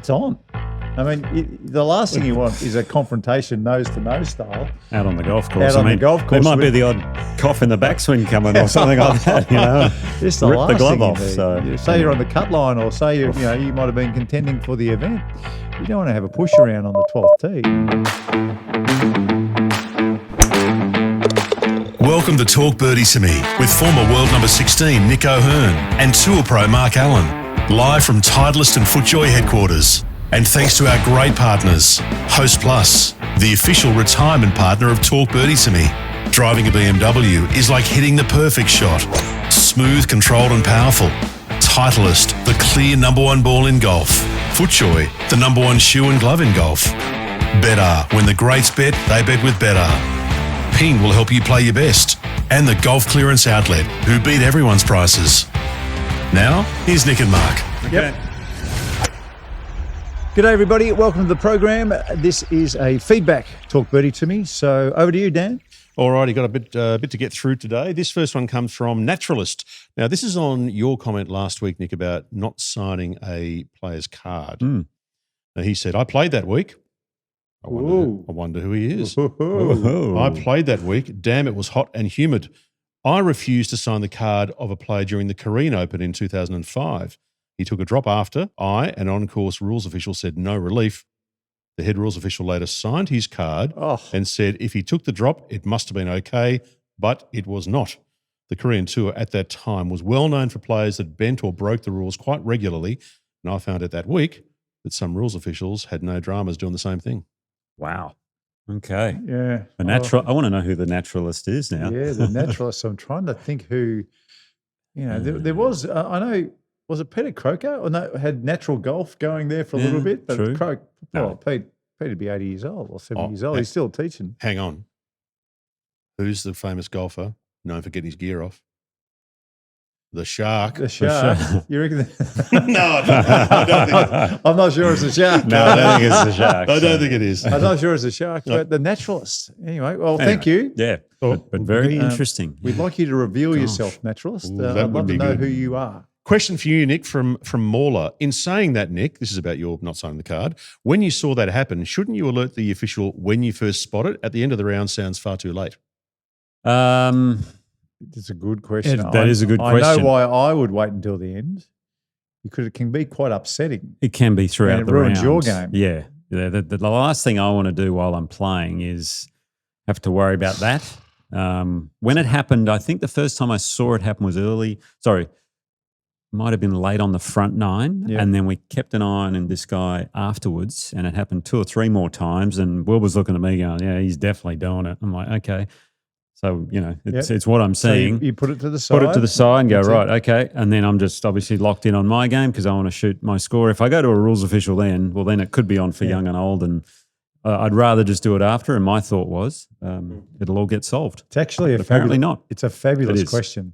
it's on. I mean, the last thing you want is a confrontation nose-to-nose style. Out on the golf course. The golf course. There might be the odd cough in the backswing coming or something like that, you know. Just the Rip last the glove thing off. you need. So Say you're on the cut line, or say you might have been contending for the event. You don't want to have a push around on the 12th tee. Welcome to Talk Birdie to Me with former world number 16 Nick O'Hearn and Tour Pro Mark Allen, live from Titleist and FootJoy headquarters. And thanks to our great partners, Host Plus, the official retirement partner of Talk Birdie to Me. Driving a BMW is like hitting the perfect shot. Smooth, controlled and powerful. Titleist, the clear #1 ball in golf. FootJoy, the #1 shoe and glove in golf. Better, when the greats bet, they bet with Better. Ping will help you play your best. And the Golf Clearance Outlet, who beat everyone's prices. Now, here's Nick and Mark. Yep. G'day everybody, welcome to the program. This is a feedback Talk Birdie to Me. So over to you, Dan. All righty, got a bit to get through today. This first one comes from Naturalist. Now, this is on your comment last week, Nick, about not signing a player's card. Now, he said, I played that week. I wonder who he is. I played that week. Damn, it was hot and humid. I refused to sign the card of a player during the Korean Open in 2005. He took a drop after. An on-course rules official, said no relief. The head rules official later signed his card and said if he took the drop, it must have been okay, but it was not. The Korean Tour at that time was well known for players that bent or broke the rules quite regularly, and I found out that week that some rules officials had no dramas doing the same thing. wow. Okay. Yeah. I want to know who the naturalist is now. Yeah, the naturalist. I'm trying to think who, there was, I know, was it Peter Croker? Or no, had natural golf going there for a little bit. But true. Peter'd be 80 years old or 70 years old. He's still teaching. Hang on. Who's the famous golfer known for getting his gear off? The Shark. The Shark. You reckon? No, I don't think I'm not sure it's a Shark. No, I don't think it's the Shark. I don't think it is. I'm not sure it's a Shark, but the naturalist. Anyway, thank you. Yeah, but very interesting. We'd like you to reveal yourself, naturalist. I'd love to know who you are. Question for you, Nick, from Mauler. In saying that, Nick, this is about your not signing the card. When you saw that happen, shouldn't you alert the official when you first spot it? At the end of the round sounds far too late. It's a good question. That is a good question. I know why I would wait until the end, because it can be quite upsetting. It can be throughout and the ruins round. your game. Yeah. The last thing I want to do while I'm playing is have to worry about that. When it happened, I think the first time I saw it happen was might have been late on the front nine, and then we kept an eye on this guy afterwards, and it happened 2 or 3 more times, and Will was looking at me going, yeah, he's definitely doing it. I'm like, okay. So, it's what I'm seeing. So you put it to the side? Put it to the side and go, right, okay. And then I'm just obviously locked in on my game because I want to shoot my score. If I go to a rules official then it could be on for young and old, and I'd rather just do it after. And my thought was it'll all get solved. It's actually apparently not. It's a fabulous question.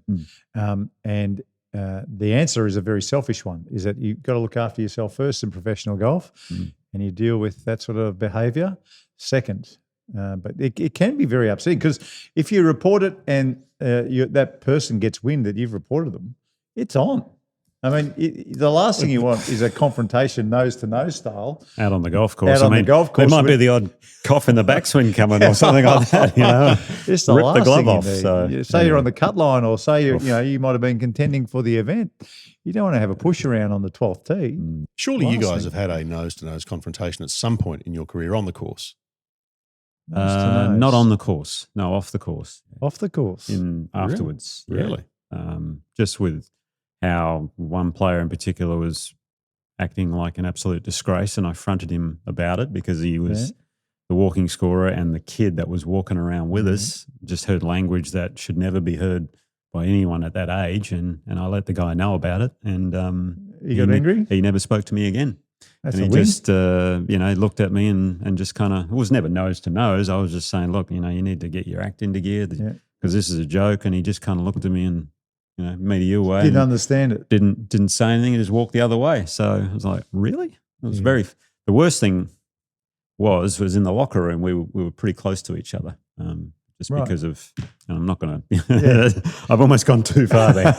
And the answer is a very selfish one, is that you've got to look after yourself first in professional golf and you deal with that sort of behaviour second. But it can be very upsetting because if you report it and that person gets wind that you've reported them, it's on. I mean, the last thing you want is a confrontation nose-to-nose style. Out on the golf course. The golf course. There might be the odd cough in the backswing coming or something like that, Just the Rip last the glove thing off. you need. So, say you're on the cut line, or say you might have been contending for the event. You don't want to have a push around on the 12th tee. Surely you guys have had a nose-to-nose confrontation at some point in your career on the course. Not on the course. No, off the course. Off the course. Afterwards. Really? Yeah. Just with how one player in particular was acting like an absolute disgrace, and I fronted him about it because he was the walking scorer, and the kid that was walking around with us just heard language that should never be heard by anyone at that age, and I let the guy know about it, and he got angry? He never spoke to me again. That's and a he win. just, looked at me and just kind of, it was never nose to nose. I was just saying, look, you need to get your act into gear because this is a joke. And he just kind of looked at me and, me to you away. Didn't understand it. Didn't say anything and just walked the other way. So I was like, really? It was the worst thing was in the locker room. We were pretty close to each other. Because of, I'm not going to, I've almost gone too far there.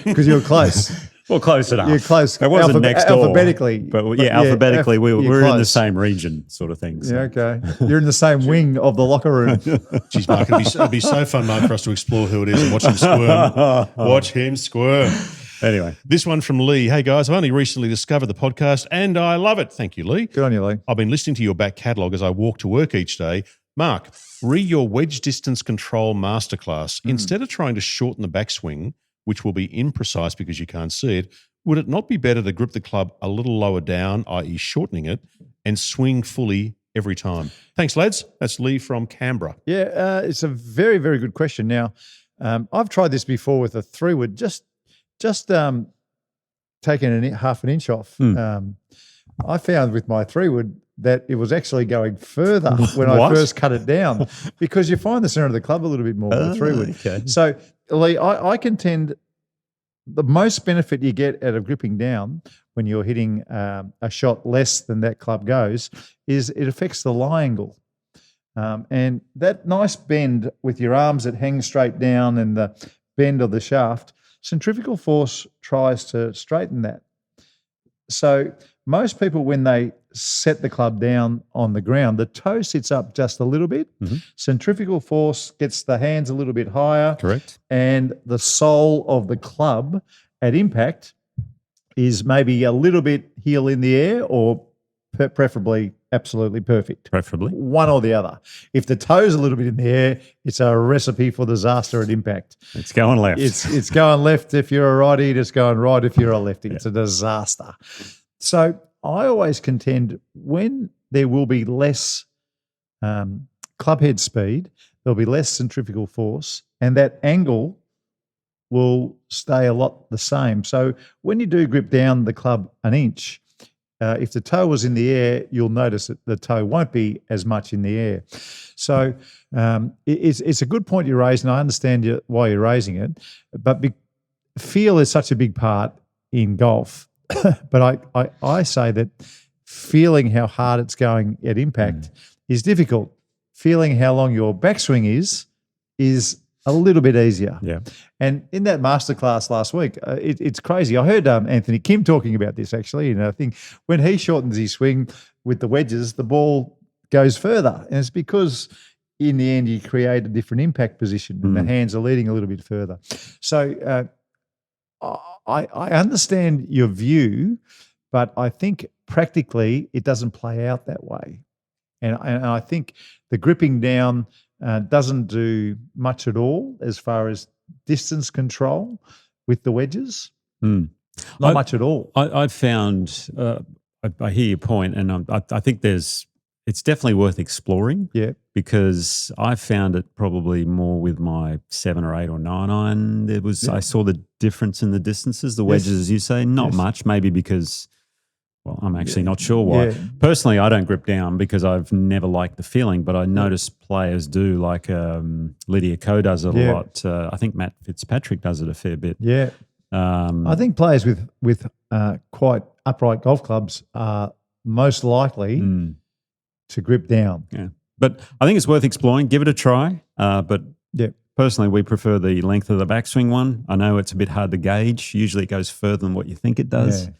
Because you're close. Well, close enough. You're close. It wasn't next door. Alphabetically. But alphabetically, we're in the close. same region sort of thing. So. Yeah, okay. You're in the same wing of the locker room. Jeez, Mark, it'd be so fun, Mark, for us to explore who it is and watch him squirm. Watch him squirm. Anyway. This one from Lee. Hey, guys, I've only recently discovered the podcast and I love it. Thank you, Lee. Good on you, Lee. I've been listening to your back catalogue as I walk to work each day. Mark, read your wedge distance control masterclass. Instead of trying to shorten the backswing, which will be imprecise because you can't see it, would it not be better to grip the club a little lower down, i.e. shortening it, and swing fully every time? Thanks, lads. That's Lee from Canberra. Yeah, it's a very, very good question. Now, I've tried this before with a 3-wood, just taking half an inch off. I found with my 3-wood that it was actually going further when I first cut it down because you find the center of the club a little bit more with a 3-wood. Okay. So, Lee, I contend the most benefit you get out of gripping down when you're hitting a shot less than that club goes is it affects the lie angle. And that nice bend with your arms that hang straight down and the bend of the shaft, centrifugal force tries to straighten that. So most people, when they set the club down on the ground, the toe sits up just a little bit. Centrifugal force gets the hands a little bit higher. Correct. And the sole of the club at impact is maybe a little bit heel in the air or preferably absolutely perfect. Preferably. One or the other. If the toe's a little bit in the air, it's a recipe for disaster at impact. It's going left. It's going left if you're a righty, it's going right if you're a lefty. It's a disaster. So I always contend when there will be less club head speed, there'll be less centrifugal force, and that angle will stay a lot the same. So when you do grip down the club an inch, if the toe was in the air, you'll notice that the toe won't be as much in the air. So it's a good point you raised, and I understand why you're raising it. But feel is such a big part in golf. But I say that feeling how hard it's going at impact is difficult. Feeling how long your backswing is a little bit easier. Yeah. And in that masterclass last week, it's crazy. I heard Anthony Kim talking about this actually, and I think when he shortens his swing with the wedges, the ball goes further. And it's because in the end you create a different impact position and the hands are leading a little bit further. So I understand your view, but I think practically it doesn't play out that way. And I think the gripping down doesn't do much at all as far as distance control with the wedges. Not much at all. I've found, I hear your point, and I think it's definitely worth exploring. Yeah. Because I found it probably more with my 7 or 8 or 9 iron. I saw the difference in the distances, the wedges, as you say, not much, maybe because, well, I'm actually not sure why. Yeah. Personally, I don't grip down because I've never liked the feeling, but I notice players do, like Lydia Ko does it a lot. I think Matt Fitzpatrick does it a fair bit. Yeah. I think players with quite upright golf clubs are most likely to grip down. Yeah. But I think it's worth exploring. Give it a try. But personally, we prefer the length of the backswing one. I know it's a bit hard to gauge. Usually it goes further than what you think it does.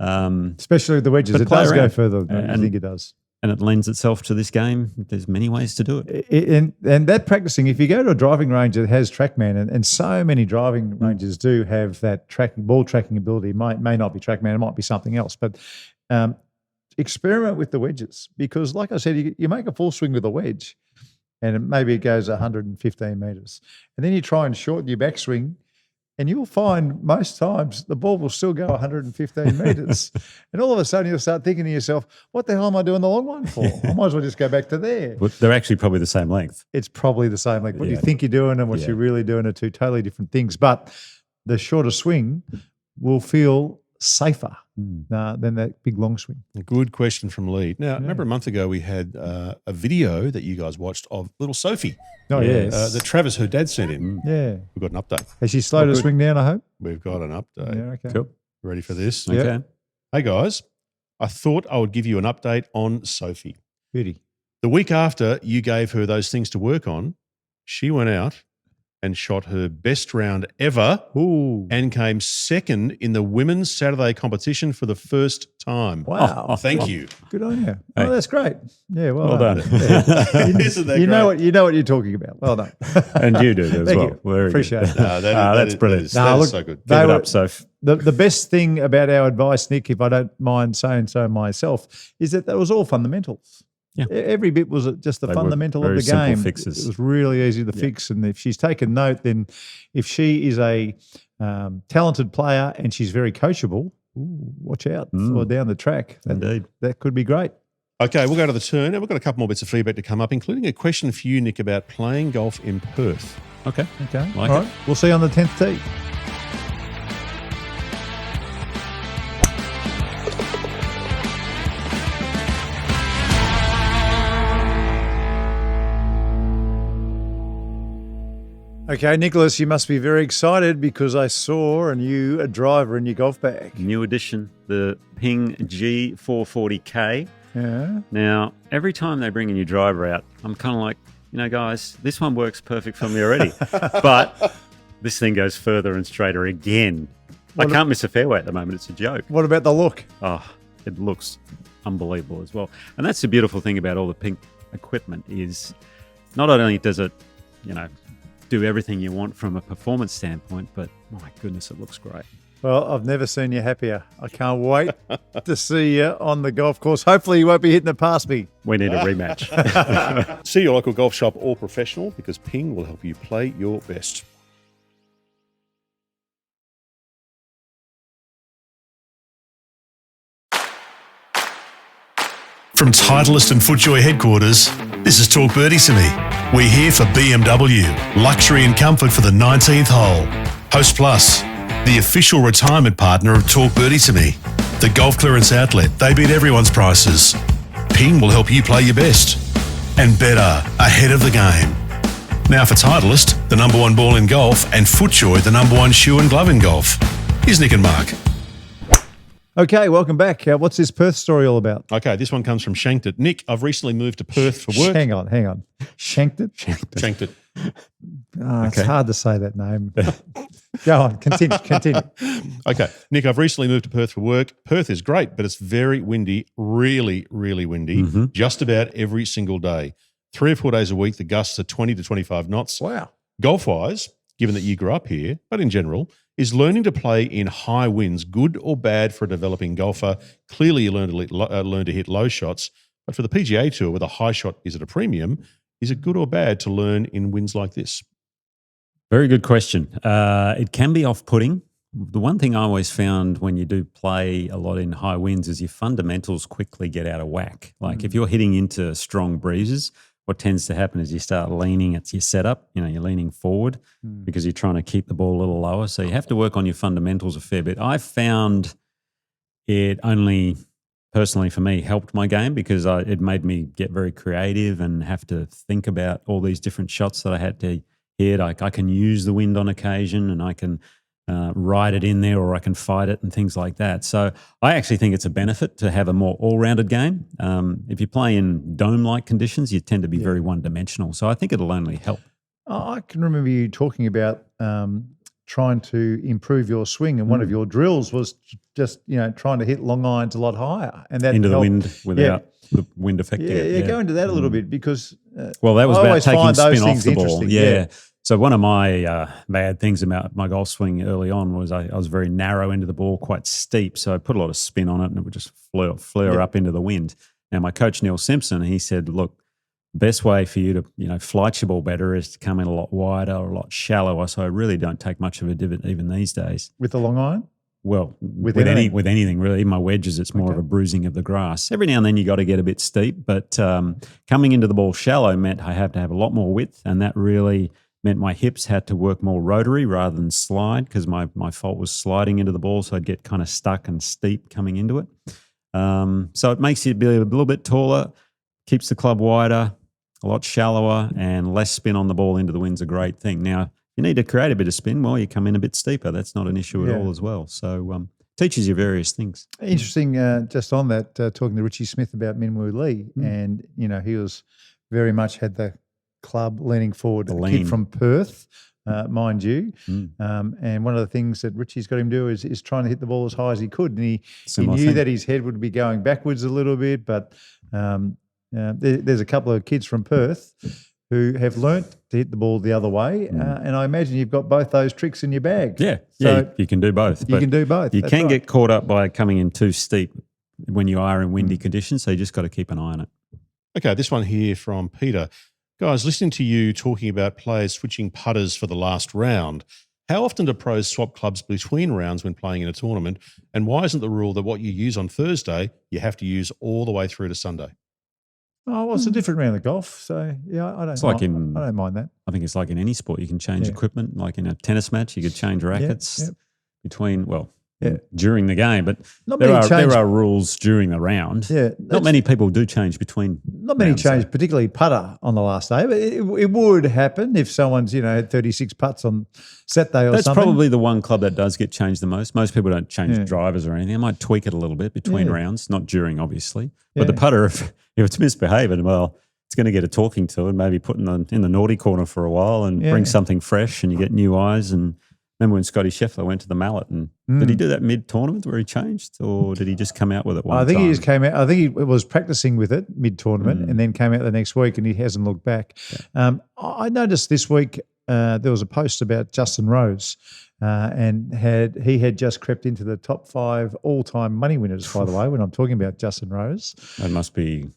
Yeah. Especially with the wedges. It does go further than you think it does. And it lends itself to this game. There's many ways to do it. And that practicing, if you go to a driving range that has TrackMan, and so many driving ranges do have that ball tracking ability, may not be TrackMan, it might be something else, but experiment with the wedges because, like I said, you make a full swing with a wedge and maybe it goes 115 metres. And then you try and shorten your backswing and you'll find most times the ball will still go 115 metres. And all of a sudden you'll start thinking to yourself, what the hell am I doing the long one for? I might as well just go back to there. But they're actually probably the same length. It's probably the same length. What you think you're doing and what you're really doing are two totally different things. But the shorter swing will feel safer than that big long swing. A good question from Lee. Now, remember a month ago we had a video that you guys watched of little Sophie. Oh, yes. That Travis, her dad, sent in. Yeah. We've got an update. Has she slowed her swing down, I hope? We've got an update. Yeah, okay. Cool. Ready for this? Okay. Hey, guys. I thought I would give you an update on Sophie. Birdie. The week after you gave her those things to work on, she went out and shot her best round ever Ooh. and came second in the women's Saturday competition for the first time. Wow. Thank you. Good on you. Hey. Oh, that's great. Yeah, well Well done. done. Yeah. Isn't that you know great? what you're talking about. Well done. And you did as Thank well. you. Very Appreciate good. it. No, That's brilliant. That is look, so good. they Give it were- up, Soph. The best thing about our advice, Nick, if I don't mind saying so myself, is that was all fundamentals. Yeah. Every bit was just the They were fundamental of very the simple game. fixes. It was really easy to fix. And if she's taken note, then if she is a talented player and she's very coachable, watch out for down the track. Indeed. That could be great. Okay, we'll go to the turn, and we've got a couple more bits of feedback to come up, including a question for you, Nick, about playing golf in Perth. Okay. Okay. Like All it. right. We'll see you on the 10th tee. Okay, Nicholas, you must be very excited because I saw a new driver in your golf bag. New edition, the Ping G440K. Yeah. Now, every time they bring a new driver out, I'm kind of like, guys, this one works perfect for me already. But this thing goes further and straighter again. I can't miss a fairway at the moment. It's a joke. What about the look? Oh, it looks unbelievable as well. And that's the beautiful thing about all the Ping equipment is not only does it, do everything you want from a performance standpoint, but my goodness, it looks great. Well, I've never seen you happier. I can't wait to see you on the golf course. Hopefully you won't be hitting it past me. We need a rematch. See your local golf shop or professional, because Ping will help you play your best. From Titleist and FootJoy headquarters, this is Talk Birdie to Me. We're here for BMW, luxury and comfort for the 19th hole. Host Plus, the official retirement partner of Talk Birdie to Me. The golf clearance outlet, they beat everyone's prices. Ping will help you play your best. And better, ahead of the game. Now for Titleist, the number one ball in golf, and FootJoy, the number one shoe and glove in golf. Here's Nick and Mark. Okay, welcome back. What's this Perth story all about? Okay, this one comes from Shanked It. Nick, I've recently moved to Perth for work. Hang on. Shanked it? Shanked It. It's hard to say that name. Go on, continue. Okay, Nick, I've recently moved to Perth for work. Perth is great, but it's very windy, really, really windy, just about every single day. 3 or 4 days a week, the gusts are 20 to 25 knots. Wow. Golf-wise, given that you grew up here, but in general, is learning to play in high winds good or bad for a developing golfer? Clearly, you learn to hit low shots, but for the PGA Tour, where the high shot is at a premium, is it good or bad to learn in winds like this? Very good question. It can be off-putting. The one thing I always found when you do play a lot in high winds is your fundamentals quickly get out of whack. Like if you're hitting into strong breezes, what tends to happen is you start leaning at your setup. You're leaning forward because you're trying to keep the ball a little lower. So you have to work on your fundamentals a fair bit. I found it only personally for me helped my game because it made me get very creative and have to think about all these different shots that I had to hit. I can use the wind on occasion and I can ride it in there or I can fight it and things like that. So I actually think it's a benefit to have a more all-rounded game. If you play in dome-like conditions, you tend to be very one-dimensional. So I think it'll only help. I can remember you talking about trying to improve your swing, and one of your drills was just trying to hit long irons a lot higher, and that Into the helped. wind without the wind affecting it. Yeah, go into that a little bit because Well, that was I about always taking find those spin off things the ball. interesting. Yeah. So one of my bad things about my golf swing early on was I was very narrow into the ball, quite steep. So I put a lot of spin on it and it would just flare up into the wind. Now, my coach, Neil Simpson, he said, look, best way for you to flight your ball better is to come in a lot wider or a lot shallower. So I really don't take much of a divot even these days. with the long iron. Well, with anything? anything really. Even my wedges, it's more of a bruising of the grass. Every now and then you got to get a bit steep, but coming into the ball shallow meant I had to have a lot more width, and that really meant my hips had to work more rotary rather than slide because my fault was sliding into the ball, so I'd get kind of stuck and steep coming into it. So it makes you be a little bit taller, keeps the club wider, a lot shallower, and less spin on the ball into the wind's a great thing. Now, you need to create a bit of spin, well, you come in a bit steeper. That's not an issue at all as well. So teaches you various things. Interesting, just on that, talking to Richie Smith about Minwoo Lee, and, he was very much had the club leaning forward. The A kid lean. from Perth, mind you. And one of the things that Richie's got him do is trying to hit the ball as high as he could. And he knew that his head would be going backwards a little bit, but there's a couple of kids from Perth who have learnt to hit the ball the other way. And I imagine you've got both those tricks in your bag. Yeah, So you can do both. you can do both. You That's can right. get caught up by coming in too steep when you are in windy conditions, so you just got to keep an eye on it. Okay, this one here from Peter. Guys, listening to you talking about players switching putters for the last round, how often do pros swap clubs between rounds when playing in a tournament? And why isn't the rule that what you use on Thursday, you have to use all the way through to Sunday? Oh, well, it's a different round of golf. So, yeah, I don't mind that. I think it's like in any sport. You can change equipment. Like in a tennis match, you could change rackets between, during the game. But there are rules during the round. Yeah, not many people do change between. Not many change, particularly putter on the last day. But it would happen if someone's, had 36 putts on Saturday or That's something. probably the one club that does get changed the most. Most people don't change drivers or anything. They might tweak it a little bit between rounds, not during, obviously. But the putter, if it's misbehaving, well, it's going to get a talking to and maybe put in the naughty corner for a while and bring something fresh, and you get new eyes. And remember when Scotty Scheffler went to the mallet, and did he do that mid-tournament where he changed, or did he just come out with it one time? I think he just came out. I think he was practicing with it mid-tournament and then came out the next week, and he hasn't looked back. Yeah. I noticed this week there was a post about Justin Rose, and he had just crept into the top 5 all-time money winners, by the way, when I'm talking about Justin Rose. That must be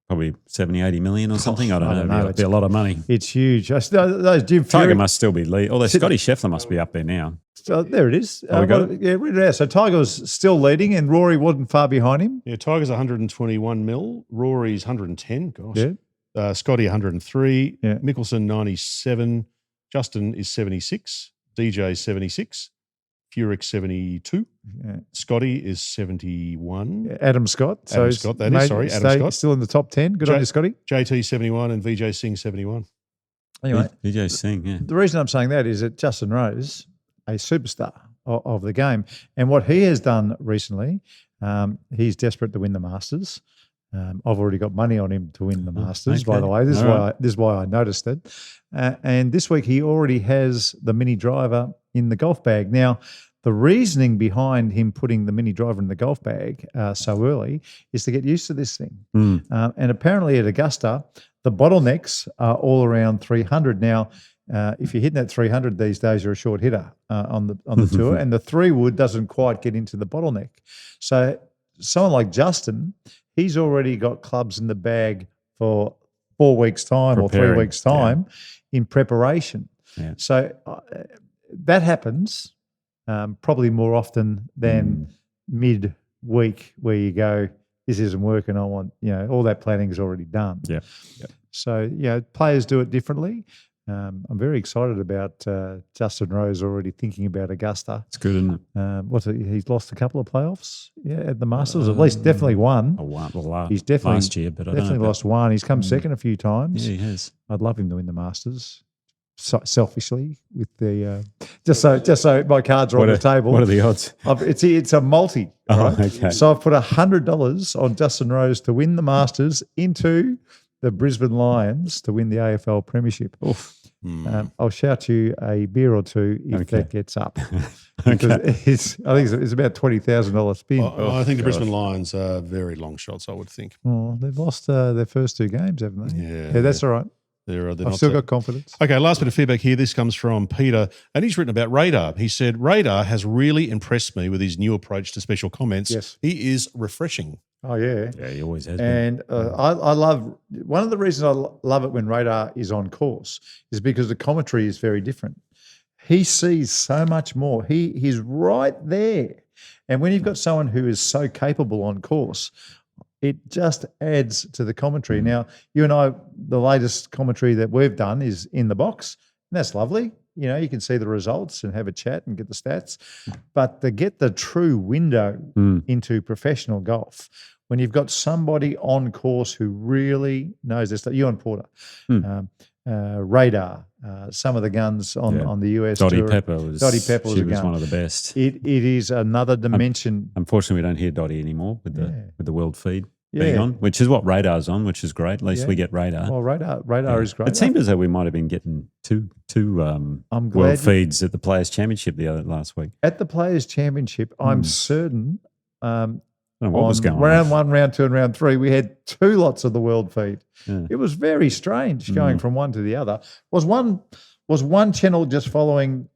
probably 70, 80 million or something. I don't know. It'd be a lot of money. It's huge. Those Jim Fury, Tiger must still be lead. Although Scotty Scheffler must be up there now. So there it is. We got it? Yeah, read it out. So Tiger was still leading, and Rory wasn't far behind him. Yeah, Tiger's 121 mil. Rory's 110. Gosh. Yeah. Scotty 103. Yeah. Mickelson 97. Justin is 76. DJ 76. Furyk 72. Yeah. Scotty is 71. Adam Scott. Adam Scott, that is. Sorry, Adam Scott. Still in the top 10. Good on you, Scotty. JT 71 and VJ Singh 71. Anyway, VJ Singh, yeah. The reason I'm saying that is that Justin Rose, a superstar of the game, and what he has done recently, he's desperate to win the Masters. I've already got money on him to win the Masters, by the way. This is why I noticed it. And this week he already has the mini driver in the golf bag. Now, the reasoning behind him putting the mini driver in the golf bag so early is to get used to this thing. And apparently at Augusta, the bottlenecks are all around 300. Now, if you're hitting at 300 these days, you're a short hitter on the tour, and the 3-wood doesn't quite get into the bottleneck. So someone like Justin, he's already got clubs in the bag for 4 weeks' time or 3 weeks' time in preparation. Yeah. So that happens probably more often than mid-week where you go, this isn't working, I want, all that planning is already done. Yeah. So, players do it differently. I'm very excited about Justin Rose already thinking about Augusta. It's good, isn't it? He's lost a couple of playoffs at the Masters, at least definitely one. He's definitely last year, but definitely lost one. He's come second a few times. Yeah, he has. I'd love him to win the Masters. Selfishly, with the just so my cards are on the table. What are the odds? It's a multi. Right? Okay. So I've put $100 on Justin Rose to win the Masters into the Brisbane Lions to win the AFL Premiership. I'll shout you a beer or two if that gets up. Because I think it's about $20,000 spin. I think the Brisbane Lions are very long shots, I would think. Oh, they've lost their first 2 games, haven't they? Yeah, that's all right. I've still got confidence. Okay, last bit of feedback here. This comes from Peter, and he's written about Radar. He said, Radar has really impressed me with his new approach to special comments. Yes. He is refreshing. Oh, yeah. Yeah, he always has been. And I love – one of the reasons I love it when Radar is on course is because the commentary is very different. He sees so much more. He's right there. And when you've got someone who is so capable on course – it just adds to the commentary. Now, you and I, the latest commentary that we've done is in the box, and that's lovely. You can see the results and have a chat and get the stats. But to get the true window into professional golf, when you've got somebody on course who really knows this stuff, you and Porter, Radar, some of the guns on the US Dottie tour. Pepper was one of the best. It is another dimension. Unfortunately, we don't hear Dottie anymore with the world feed. being on, which is what radar's on, which is great. At least we get radar. Well, radar is great. It seemed as though we might have been getting two world feeds at the Players' Championship last week. At the Players' Championship, I'm certain I don't know what was going on. Round 1, round 2 and round 3, we had 2 lots of the world feed. Yeah. It was very strange going from one to the other. Was one channel just following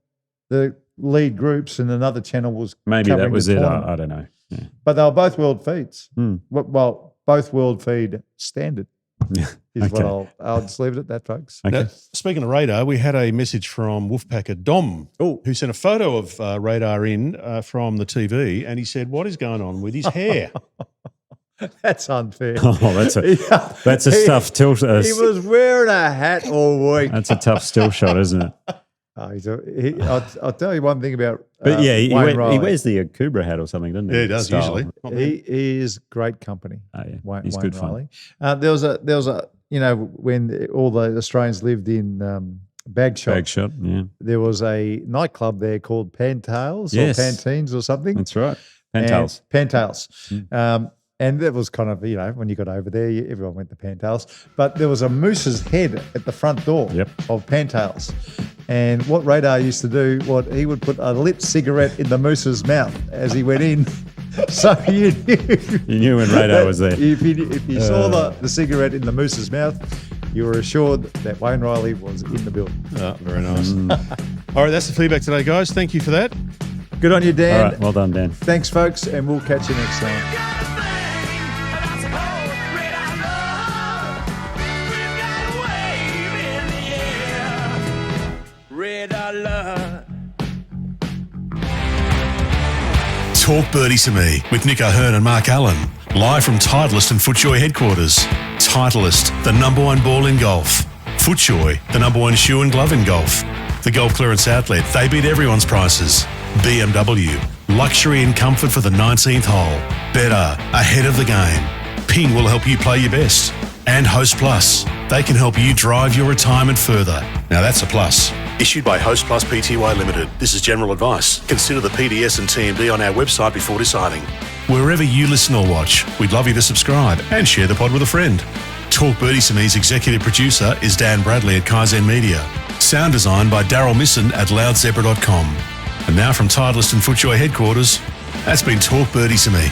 the lead groups and another channel was Maybe that was it. I don't know. Yeah. But they were both world feeds. Well, both world feed standard is what I'll just leave it at that, folks. Okay. Now, speaking of radar, we had a message from wolfpacker Dom, who sent a photo of radar in from the TV, and he said, "What is going on with his hair?" That's unfair. Oh, that's a tough tilt. He was wearing a hat all week. That's a tough still shot, isn't it? I'll tell you one thing about But he wears the Kubra hat or something, doesn't he? Yeah, he does Style. usually. He is great company. Oh, yeah. Wayne He's good Riley. fun. There was a when all the Australians lived in Bagshot, yeah. there was a nightclub there called Pantails or Pantines or something. That's right. Pantails. Pantails. And that was kind of, when you got over there, everyone went to Pantails. But there was a moose's head at the front door of Pantails. And what Radar used to do, he would put a lit cigarette in the moose's mouth as he went in. So you knew when Radar was there. If you saw the cigarette in the moose's mouth, you were assured that Wayne Riley was in the building. Oh, very nice. All right, that's the feedback today, guys. Thank you for that. Good on you, Dan. All right, well done, Dan. Thanks, folks, and we'll catch you next time. Talk Birdie to Me with Nick O'Hearn and Mark Allen. Live from Titleist and FootJoy headquarters. Titleist, the #1 ball in golf. FootJoy, the #1 shoe and glove in golf. The Golf Clearance Outlet, they beat everyone's prices. BMW, luxury and comfort for the 19th hole. Better, ahead of the game. Ping will help you play your best. And Host Plus, they can help you drive your retirement further. Now that's a plus. Issued by Host Plus Pty Limited. This is general advice. Consider the PDS and TMD on our website before deciding. Wherever you listen or watch, we'd love you to subscribe and share the pod with a friend. Talk Birdie to Me's executive producer is Dan Bradley at Kaizen Media. Sound design by Daryl Misson at loudzebra.com. And now from Titleist and FootJoy headquarters, that's been Talk Birdie to Me.